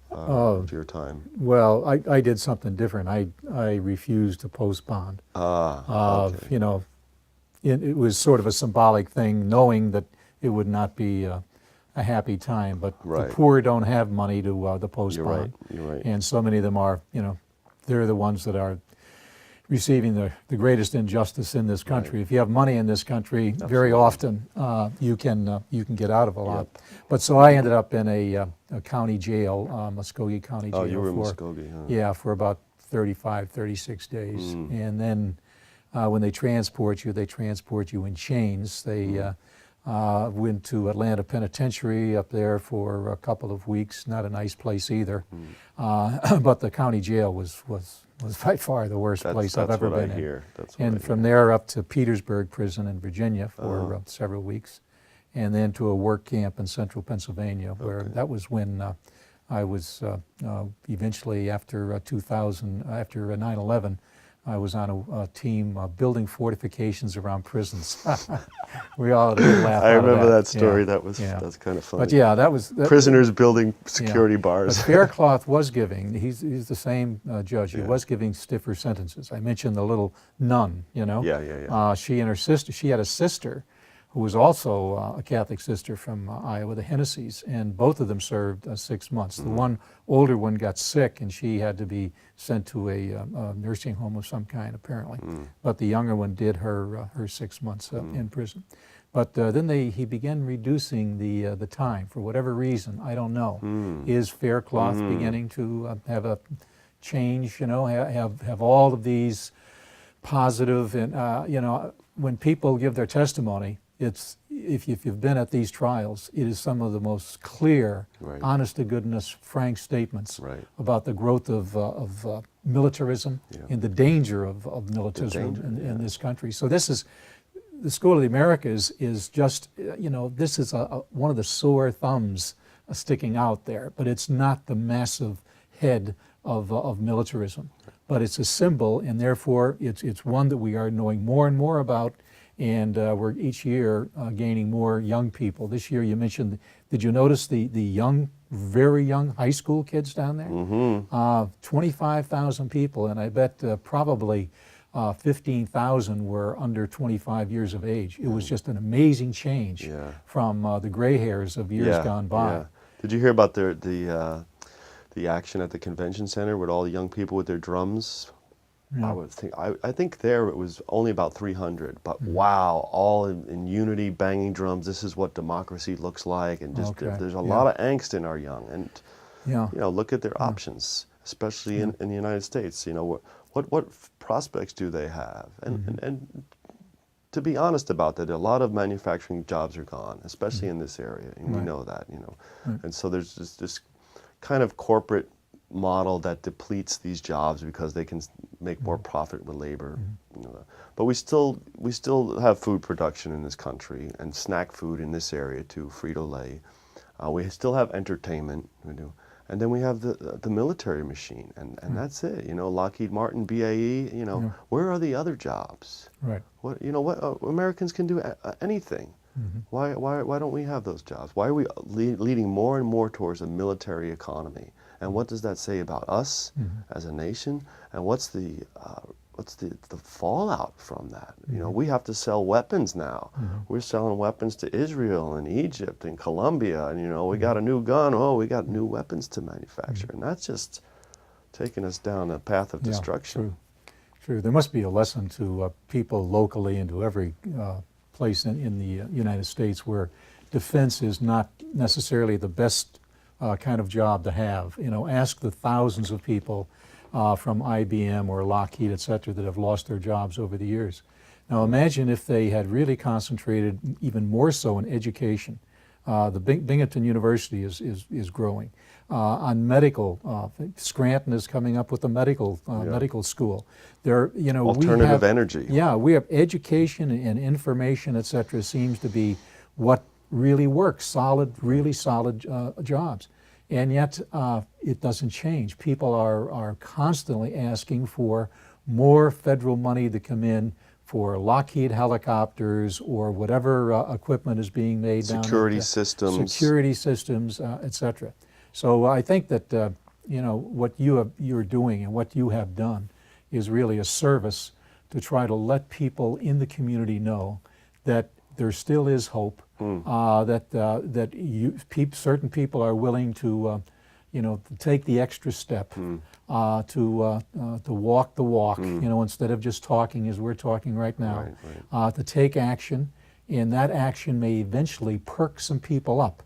your time? Well, I did something different. I refused to post bond. Okay. It was sort of a symbolic thing, knowing that it would not be a happy time. But the poor don't have money to post bond. You're right. And so many of them are, they're the ones that are receiving the greatest injustice in this country. If you have money in this country, very often you can get out of a lot. But so I ended up in a county jail, Muskogee County Jail. Oh, you were in Muskogee, huh? Yeah, for about 35, 36 days. And then when they transport you in chains. They went to Atlanta Penitentiary up there for a couple of weeks. Not a nice place either. But the county jail was by far the worst place I've ever been in. And from there up to Petersburg Prison in Virginia for several weeks, and then to a work camp in central Pennsylvania, where that was when I was eventually, after 2000, after 9/11, I was on a team building fortifications around prisons. We all had a good laugh. I out of remember that story. Yeah. That's kind of funny. But yeah, Prisoners building security bars. But Faircloth was giving. He's the same judge. He was giving stiffer sentences. I mentioned the little nun. Yeah. She and her sister. She had a sister who was also a Catholic sister from Iowa, the Hennessy's, and both of them served 6 months. The one older one got sick, and she had to be sent to a nursing home of some kind, apparently. But the younger one did her 6 months in prison. But then he began reducing the time for whatever reason. I don't know. Is Faircloth beginning to have a change? Have all of these positive and when people give their testimony. It's if you've been at these trials, it is some of the most clear, honest-to-goodness, frank statements about the growth of militarism and the danger of militarism in this country. So this is the School of the Americas is just this is one of the sore thumbs sticking out there, but it's not the massive head of militarism, but it's a symbol, and therefore it's one that we are knowing more and more about. And we're each year gaining more young people. This year you mentioned, did you notice the young, very young high school kids down there? 25,000 people, and I bet probably 15,000 were under 25 years of age. It was just an amazing change from the gray hairs of years gone by. Yeah. Did you hear about the action at the convention center with all the young people with their drums? I think there it was only about 300, but wow, all in unity, banging drums. This is what democracy looks like, and just there's a lot of angst in our young, and look at their options, especially in the United States. What prospects do they have? And to be honest about that, a lot of manufacturing jobs are gone, especially in this area, and we know that. And so there's this kind of corporate model that depletes these jobs because they can make more profit with labor. But we still have food production in this country, and snack food in this area too, Frito-Lay. We still have entertainment, and then we have the military machine, and that's it. Lockheed Martin, BAE. Where are the other jobs? Right. What Americans can do anything. Why don't we have those jobs? Why are we leading more and more towards a military economy? And what does that say about us as a nation? And what's the fallout from that? We have to sell weapons now. We're selling weapons to Israel and Egypt and Colombia, and we got a new gun. Oh, we got new weapons to manufacture, and that's just taking us down a path of destruction. True. There must be a lesson to people locally and to every place in the United States where defense is not necessarily the best kind of job to have. Ask the thousands of people from IBM or Lockheed, et cetera, that have lost their jobs over the years. Now imagine if they had really concentrated even more so in education. The Binghamton University is growing. On medical, Scranton is coming up with a medical school. Alternative energy. Yeah, we have education and information, et cetera, seems to be what really works, really solid jobs. And yet it doesn't change. People are constantly asking for more federal money to come in for Lockheed helicopters or whatever equipment is being made down there. Security systems, et cetera. So I think that what you're doing and what you have done is really a service to try to let people in the community know that there still is hope, that certain people are willing to take the extra step, to walk the walk, instead of just talking as we're talking right now, to take action, and that action may eventually perk some people up.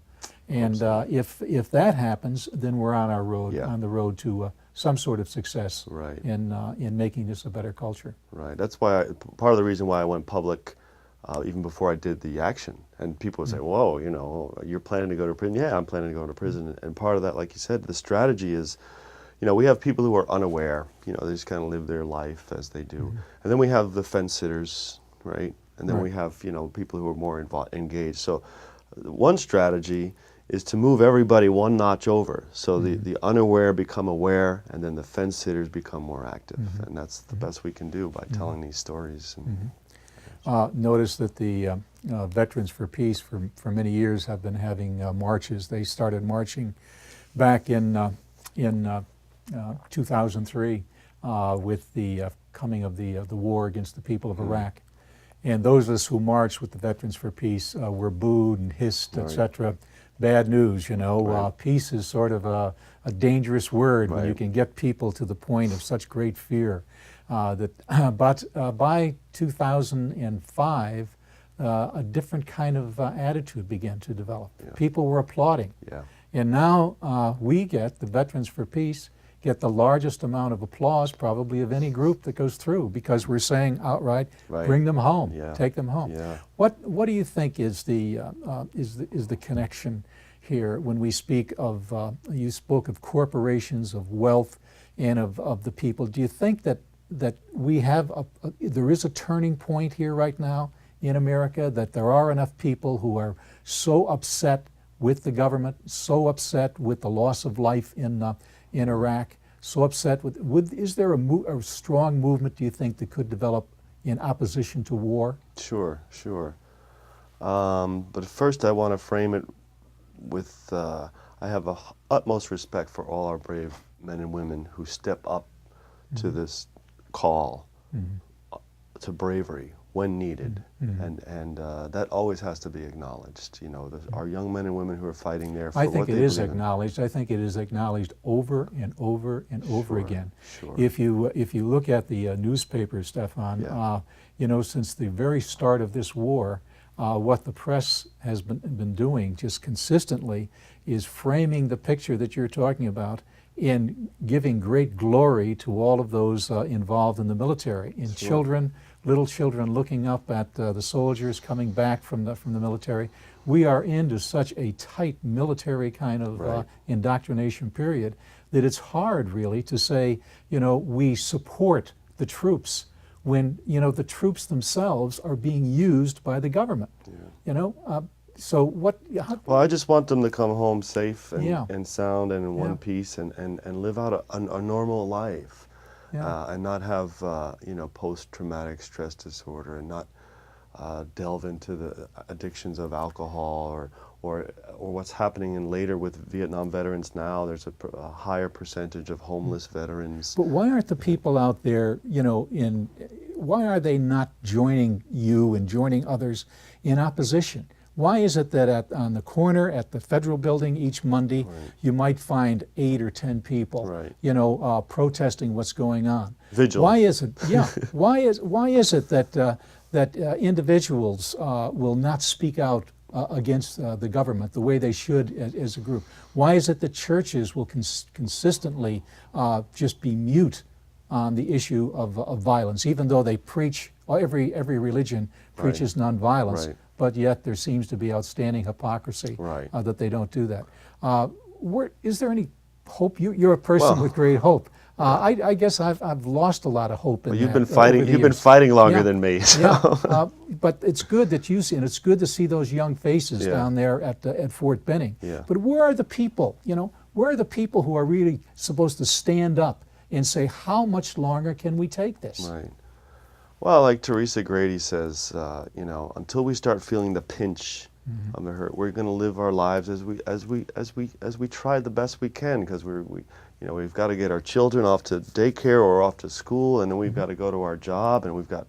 And if that happens, then we're on our road, on the road to some sort of success in making this a better culture. Right. That's why part of the reason why I went public even before I did the action. And people would say, whoa, you're planning to go to prison? Yeah, I'm planning to go to prison. And part of that, like you said, the strategy is, we have people who are unaware, they just kind of live their life as they do. And then we have the fence sitters, right? And then we have, people who are more engaged. So one strategy is to move everybody one notch over, so the unaware become aware, and then the fence sitters become more active, and that's the best we can do by telling these stories. And Notice that the Veterans for Peace for many years have been having marches. They started marching back in 2003 with the coming of the war against the people of Iraq. And those of us who marched with the Veterans for Peace were booed and hissed, etc. Bad news, you know. Peace is sort of a dangerous word when you can get people to the point of such great fear. But by 2005, a different kind of attitude began to develop. People were applauding. And now the Veterans for Peace, get the largest amount of applause probably of any group that goes through, because we're saying outright, bring them home, take them home. What do you think is the connection here when we speak of, you spoke of corporations, of wealth, and of the people? Do you think that we have there is a turning point here right now in America, that there are enough people who are so upset with the government, so upset with the loss of life in Iraq, so upset with is there a strong movement, do you think, that could develop in opposition to war? Sure. But first I want to frame it with, I have utmost respect for all our brave men and women who step up to this call to bravery when needed, and that always has to be acknowledged. You know, our young men and women who are fighting there for what they believe in. I think it is acknowledged. I think it is acknowledged over and over and over again. If you look at the newspapers, Stefan, you know, since the very start of this war, what the press has been doing just consistently is framing the picture that you're talking about, in giving great glory to all of those involved in the military, in children, little children looking up at the soldiers coming back from the military. We are into such a tight military kind of indoctrination period that it's hard really to say, you know, we support the troops when, you know, the troops themselves are being used by the government. You know, so what? Well, I just want them to come home safe and sound and in one piece, and live out a normal life, and not have you know, post-traumatic stress disorder, and not delve into the addictions of alcohol or what's happening later with Vietnam veterans now. There's a higher percentage of homeless veterans. But why aren't the people out there, you know, why are they not joining you and joining others in opposition? Why is it that on the corner at the Federal Building each Monday, you might find 8 or 10 people, you know, protesting what's going on? Vigilant. Why is it? Why is it that individuals will not speak out against the government the way they should as a group? Why is it that churches will consistently just be mute on the issue of violence, even though they preach, every religion preaches nonviolence, but yet there seems to be outstanding hypocrisy that they don't do that. Is there any hope? You're a person with great hope. I guess I've lost a lot of hope in that. You've been fighting longer than me. So. But it's good that you see, and it's good to see those young faces down there at Fort Benning. But where are the people? You know, where are the people who are really supposed to stand up and say, how much longer can we take this? Well, like Teresa Grady says, you know, until we start feeling the pinch of the hurt, we're going to live our lives as we try the best we can, because you know, we've got to get our children off to daycare or off to school, and then we've got to go to our job, and we've got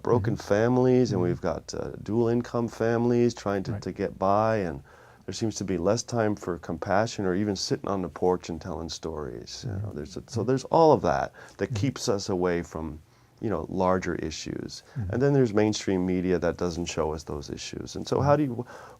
broken families, and we've got dual income families trying to get by, and there seems to be less time for compassion or even sitting on the porch and telling stories. You know, so there's all of that keeps us away from, you know, larger issues. And then there's mainstream media that doesn't show us those issues. And so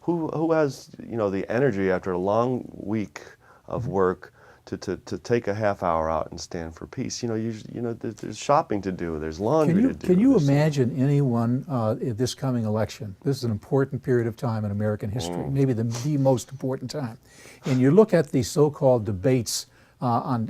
who has, you know, the energy after a long week of work to take a half hour out and stand for peace? You know, there's shopping to do, there's laundry to do. Can you imagine anyone in this coming election? This is an important period of time in American history, maybe the most important time. And you look at the so-called debates and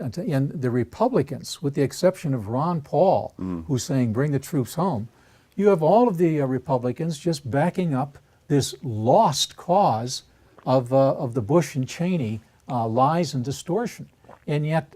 the Republicans, with the exception of Ron Paul, who's saying bring the troops home, you have all of the Republicans just backing up this lost cause of the Bush and Cheney lies and distortion. And yet,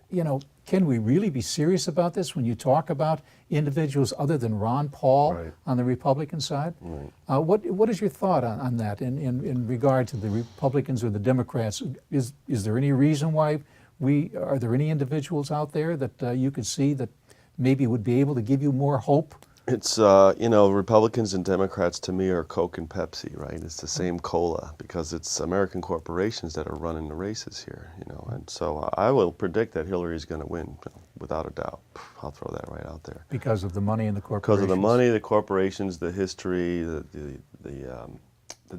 can we really be serious about this when you talk about individuals other than Ron Paul Right. on the Republican side? Right. What is your thought on that in regard to the Republicans or the Democrats? Is there any reason why are there any individuals out there that you could see that maybe would be able to give you more hope? It's, Republicans and Democrats to me are Coke and Pepsi, right? It's the same cola because it's American corporations that are running the races here, And so I will predict that Hillary's going to win, without a doubt. I'll throw that right out there. Because of the money and the corporations? Because of the money, the corporations, the history, the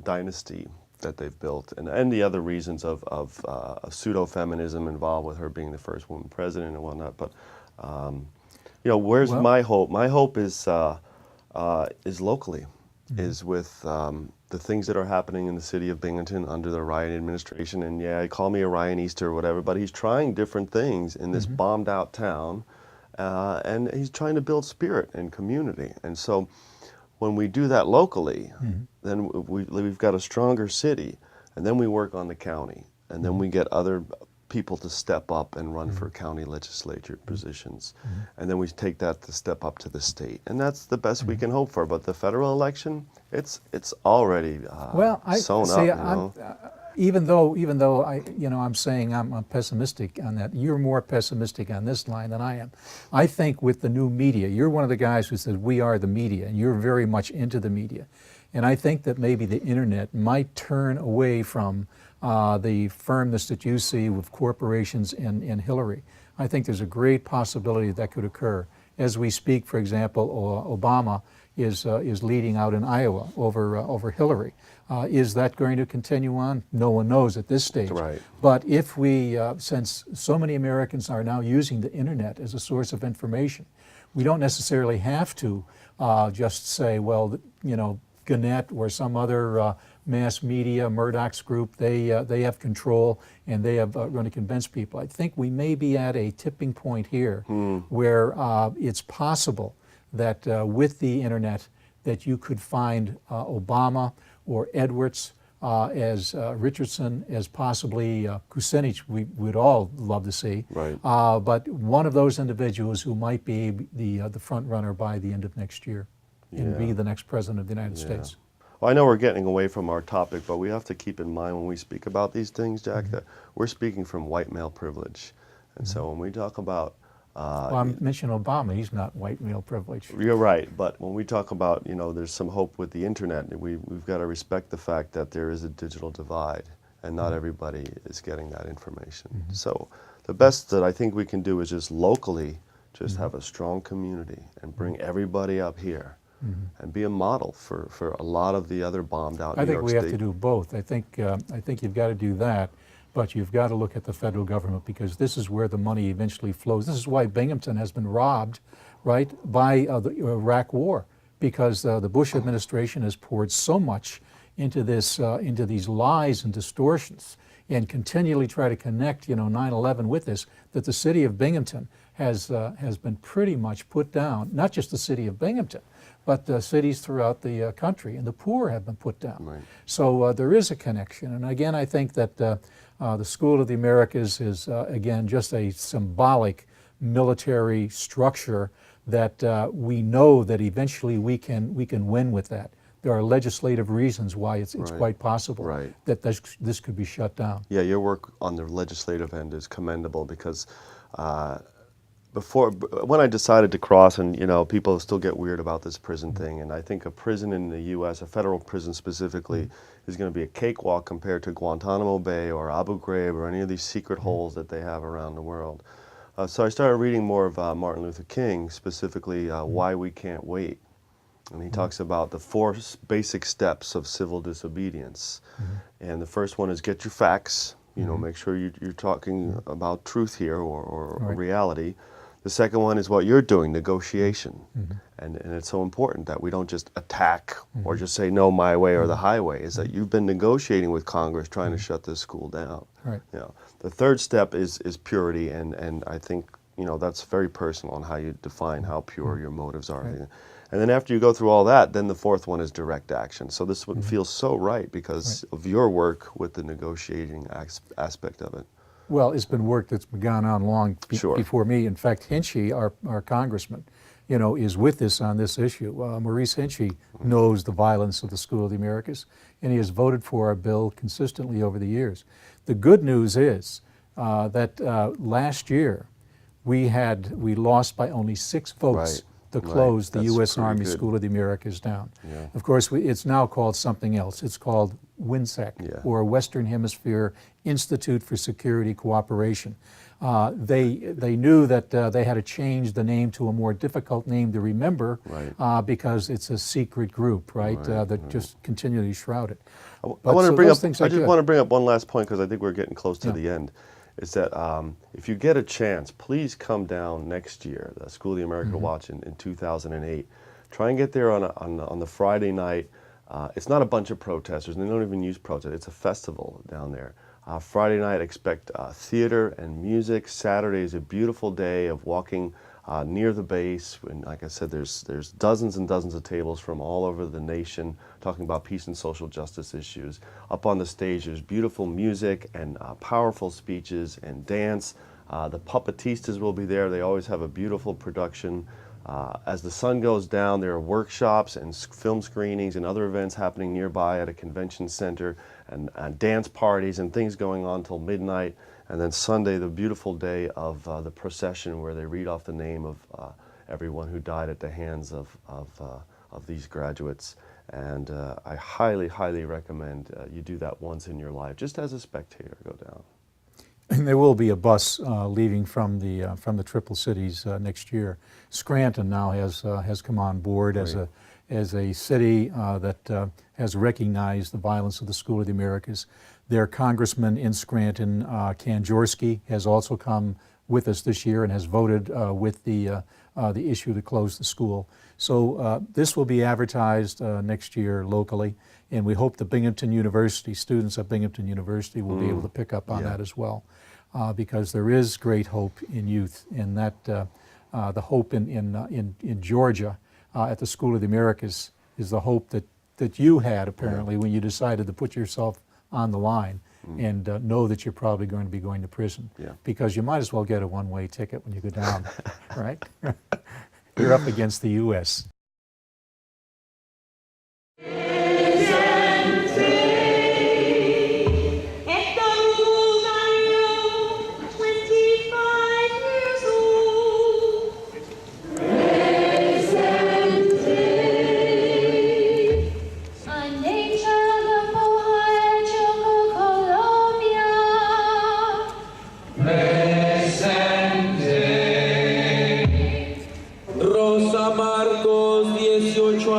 dynasty that they've built, and the other reasons of a pseudo-feminism involved with her being the first woman president and whatnot. But where's my hope? My hope is locally, is with the things that are happening in the city of Binghamton under the Ryan administration. And yeah, call me a Ryanista or whatever, but he's trying different things in this bombed out town, and he's trying to build spirit and community. And so when we do that locally, then we've got a stronger city, and then we work on the county, and then we get other people to step up and run for county legislature positions. And then we take that to step up to the state. And that's the best we can hope for. But the federal election, it's already sewn up. Even though I'm saying I'm pessimistic on that, you're more pessimistic on this line than I am. I think with the new media, you're one of the guys who says we are the media, and you're very much into the media. And I think that maybe the internet might turn away from the firmness that you see with corporations and Hillary. I think there's a great possibility that could occur. As we speak, for example, Obama is leading out in Iowa over Hillary. Is that going to continue on? No one knows at this stage. Right. But if we, since so many Americans are now using the internet as a source of information, we don't necessarily have to just say, well, Gannett or some other mass media, Murdoch's group, they have control and they have going to convince people. I think we may be at a tipping point here where it's possible that with the internet that you could find Obama or Edwards as Richardson, as possibly Kucinich, we would all love to see. Right. But one of those individuals who might be the front runner by the end of next year and be the next president of the United States. Well, I know we're getting away from our topic, but we have to keep in mind when we speak about these things, Jack, that we're speaking from white male privilege. And so when we talk about well, I mentioned Obama. He's not white male privilege. You're right, but when we talk about, there's some hope with the internet, we've got to respect the fact that there is a digital divide, and not everybody is getting that information. So the best that I think we can do is just locally just have a strong community and bring everybody up here and be a model for a lot of the other bombed out New York State. I think we have to do both. I think you've got to do that. But you've got to look at the federal government because this is where the money eventually flows. This is why Binghamton has been robbed, right, by the Iraq War, because the Bush administration has poured so much into this, into these lies and distortions, and continually try to connect, 9/11 with this, that the city of Binghamton has been pretty much put down. Not just the city of Binghamton, but cities throughout the country, and the poor have been put down. Right. So there is a connection, and again, I think that the School of the Americas is, again, just a symbolic military structure that we know that eventually we can win with that. There are legislative reasons why it's quite possible that this could be shut down. Yeah, your work on the legislative end is commendable because when I decided to cross, and people still get weird about this prison thing, and I think a prison in the U.S., a federal prison specifically, is going to be a cakewalk compared to Guantanamo Bay or Abu Ghraib or any of these secret holes that they have around the world. So I started reading more of Martin Luther King, specifically Why We Can't Wait. And he talks about the 4 basic steps of civil disobedience. And the first one is get your facts, make sure you're talking about truth here or reality. The second one is what you're doing, negotiation. And it's so important that we don't just attack or just say, no, my way or the highway, is that you've been negotiating with Congress trying to shut this school down. Right. The third step is purity, and I think that's very personal on how you define how pure your motives are. And then after you go through all that, then the fourth one is direct action. So this one feels so right because of your work with the negotiating aspect of it. Well, it's been work that's gone on long Sure. before me. In fact, Hinchy, our congressman, is with us on this issue. Maurice Hinchy knows the violence of the School of the Americas, and he has voted for our bill consistently over the years. The good news is that last year we lost by only 6 votes to close the That's U.S. pretty Army good. School of the Americas down. Yeah. Of course, it's now called something else. It's called WINSEC, or Western Hemisphere Institute for Security Cooperation. They knew that they had to change the name to a more difficult name to remember because it's a secret group, that just continually shrouded. I just want to bring up one last point because I think we're getting close to the end. Is that if you get a chance, please come down next year, the School of the American Watch in 2008. Try and get there on the Friday night. It's not a bunch of protesters, and they don't even use protest. It's a festival down there. Friday night, expect theater and music. Saturday is a beautiful day of walking near the base. And like I said, there's dozens and dozens of tables from all over the nation talking about peace and social justice issues. Up on the stage, there's beautiful music and powerful speeches and dance. The puppetistas will be there. They always have a beautiful production. As the sun goes down, there are workshops and film screenings and other events happening nearby at a convention center, and dance parties and things going on till midnight. And then Sunday, the beautiful day of the procession, where they read off the name of everyone who died at the hands of these graduates. And I highly, highly recommend you do that once in your life, just as a spectator. Go down. And there will be a bus leaving from the Triple Cities next year. Scranton now has come on board as a city that has recognized the violence of the School of the Americas. Their congressman in Scranton, Kanjorski, has also come with us this year and has voted with the issue to close the school. So this will be advertised next year locally, and we hope the Binghamton University, students at Binghamton University will be able to pick up on that as well, because there is great hope in youth, and that the hope in Georgia at the School of the Americas is the hope that you had apparently when you decided to put yourself on the line and know that you're probably going to be going to prison, because you might as well get a one-way ticket when you go down, right? You're up against the U.S.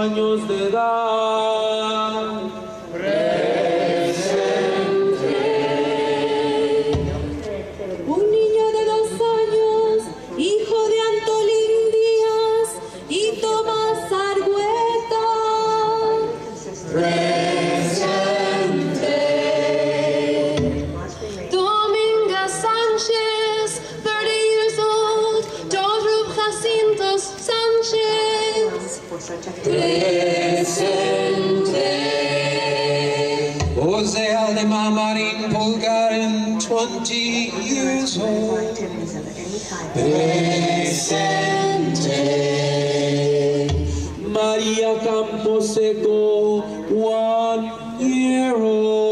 Años de edad. Presente. Un niño de 2 años, hijo de Antolín Díaz y Tomás Argüeta. Presente. Dominga Sánchez, 30 years old, daughter of Jacinto Sánchez. Presente. Jose Aldemar Marin Bulgarin, 20 years old. Presente. Maria Camposeco, 1 year old.